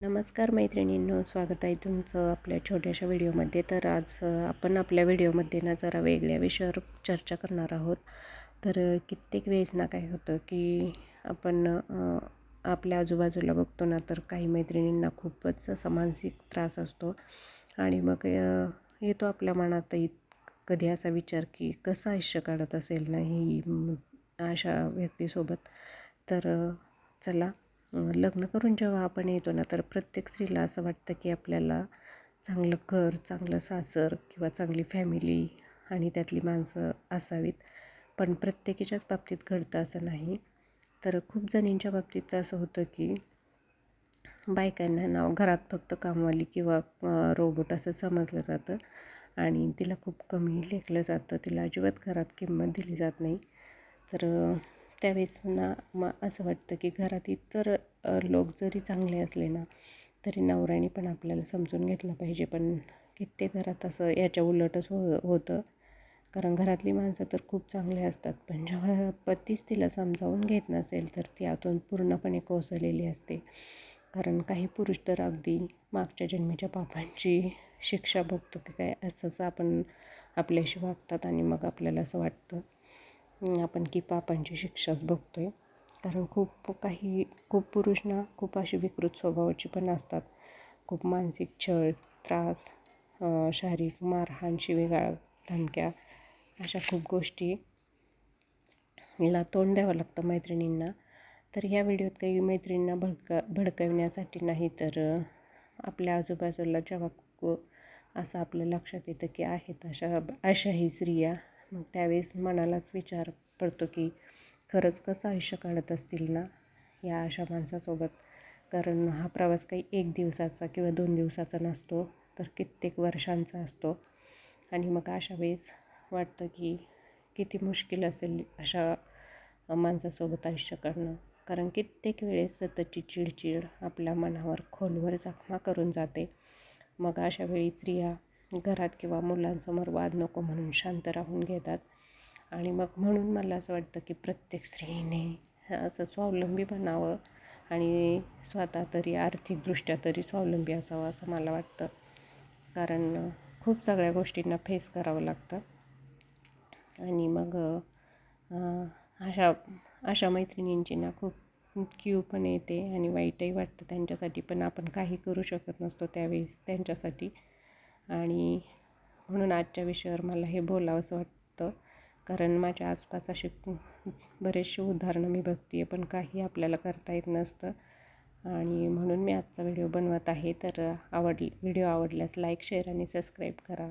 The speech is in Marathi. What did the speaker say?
नमस्कार मैत्रिणींनो, स्वागत आहे तुमचं आपल्या छोट्याशा व्हिडिओमध्ये. तर आज आपण आपल्या व्हिडिओमध्ये ना जरा वेगळ्या विषयावर चर्चा करणार आहोत. तर कित्येक वेळेस ना काय होतं की आपण आपल्या आजूबाजूला बघतो ना, तर काही मैत्रिणींना खूपच असा मानसिक त्रास असतो आणि मग येतो आपल्या मनातही कधी असा विचार की कसं आयुष्य काढत असेल ना ही अशा व्यक्तीसोबत. तर चला, लग्न करून जेव्हा आपण येतो ना, तर प्रत्येक स्त्रीला असं वाटतं की आपल्याला चांगलं घर, चांगलं सासर किंवा चांगली फॅमिली आणि त्यातली माणसं असावीत. पण प्रत्येकीच्याच बाबतीत घडतं असं नाही. तर खूप जणींच्या बाबतीत असं होतं की बायकांना ना घरात फक्त कामवाली किंवा रोबोट असं समजलं जातं आणि तिला खूप कमी लेखलं जातं. तिला अजिबात घरात किंमत दिली जात नाही. तर त्यावेळेस ना मग असं वाटतं की घरात इतर लोक जरी चांगले असले ना, तरी नवऱ्याने पण आपल्याला समजून घेतलं पाहिजे. पण कित्येक घरात असं याच्या उलटच होतं. कारण घरातली माणसं तर खूप चांगले असतात, पण जेव्हा पतीच तिला समजावून घेत नसेल तर ती आतून पूर्णपणे कोसळलेली असते. कारण काही पुरुष तर अगदी मागच्या जन्मीच्या पापांची शिक्षा भोगतो की काय असंच आपण आपल्याशी वागतात आणि मग आपल्याला असं वाटतं आपण की पापांची शिक्षाच भोगतोय. कारण खूप पुरुष ना खूप अशी विकृत स्वभावाची पण असतात. खूप मानसिक छळ, त्रास, शारीरिक मारहाण, शिवीगाळ, धमक्या अशा खूप गोष्टी ला तोंड द्यावं लागतं मैत्रिणींना. तर ह्या व्हिडिओत काही मैत्रिणींना भडकवण्यासाठी नाही, तर आपल्या आजूबाजूला जेव्हा असं आपल्या लक्षात येतं की आहेत अशाही स्त्रिया, मग त्यावेळेस मनालाच विचार पडतो की खरंच कसं आयुष्य काढत असतील ना या अशा माणसासोबत. कारण हा प्रवास काही एक दिवसाचा किंवा 2 दिवसाचा नसतो, तर कित्येक वर्षांचा असतो. आणि मग अशा वेळेस वाटतं की किती मुश्किल असेल अशा माणसासोबत आयुष्य काढणं. कारण कित्येक वेळेस सततची चिडचिड आपल्या मनावर खोलवर जखमा करून जाते. मग अशा वेळी स्त्रिया घरात किंवा मुलांसमोर वाद नको म्हणून शांत राहून घेतात. आणि मग म्हणून मला असं वाटतं की प्रत्येक स्त्रीने असं स्वावलंबी बनावं आणि स्वतः तरी आर्थिकदृष्ट्या तरी स्वावलंबी असावं असं मला वाटतं. कारण खूप सगळ्या गोष्टींना फेस करावं लागतं. आणि मग अशा अशा मैत्रिणींची ना खूप कीव पण येते आणि वाईटही वाटतं त्यांच्यासाठी. पण आपण काही करू शकत नसतो त्यावेळेस त्यांच्यासाठी. आणि म्हणून आजच्या विषयावर मला हे बोलावंसं वाटतं. कारण माझ्या आसपास असे बरेचसे उदाहरणं मी बघते आहे, पण काही आपल्याला करता येत नसतं. आणि म्हणून मी आजचा व्हिडिओ बनवत आहे. तर व्हिडिओ आवडल्यास लाईक, शेअर आणि सबस्क्राईब करा.